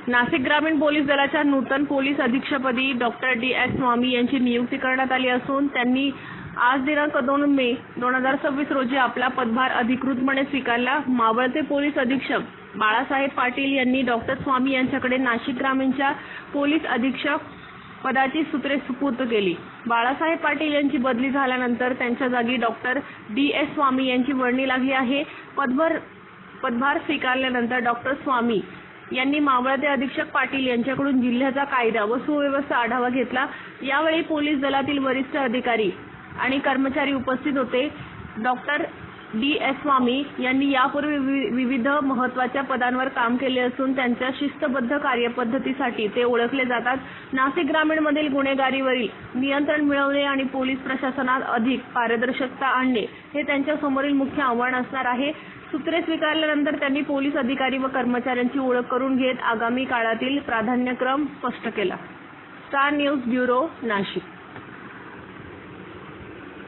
नाशिक ग्रामीण पोलीस दलाच्या नूतन police अधीक्षकपदी doctor DS. स्वामी यांची नियुक्ती करण्यात आली असून त्यांनी आज दिनांक 2 मे 2026 रोजी आपला पदभार अधिकृतपणे स्वीकारला। मावळते पोलीस अधीक्षक बाळासाहेब पाटील यांनी डॉक्टर स्वामी यांच्याकडे नाशिक ग्रामीणच्या पोलीस अधीक्षक पदाची सूत्रे सुपूर्द केली। बाळासाहेब पाटील यांची बदली झाल्यानंतर त्यांच्या जागी डॉक्टर डी.एस. स्वामी यांची वर्णी लागली आहे। पदभार स्वीकारल्यानंतर डॉक्टर स्वामी यांनी मावळते अधीक्षक पाटील यांच्याकडून जिल्ह्याचा कायदा व सुव्यवस्था आढावा घेतला। यावेळी पोलीस दलातील वरिष्ठ अधिकारी आणि कर्मचारी उपस्थित होते। Doctor DS. स्वामी यांनी यापूर्वी विविध महत्त्वाच्या पदांवर काम केले असून त्यांच्या शिस्तबद्ध कार्यपद्धतीसाठी ते ओळखले जातात। नाशिक ग्रामीणमधील गुन्हेगारीवरील नियंत्रण मिळवणे आणि पोलीस प्रशासनात अधिक पारदर्शकता आणणे हे त्यांच्या समोरील मुख्य आव्हान असणार आहे। सूत्रे स्वीकारल्यानंतर त्यांनी पोलीस अधिकारी व कर्मचाऱ्यांची ओळख करून घेत आगामी काळातील प्राधान्यक्रम स्पष्ट केला। Star news bureau, Nashik.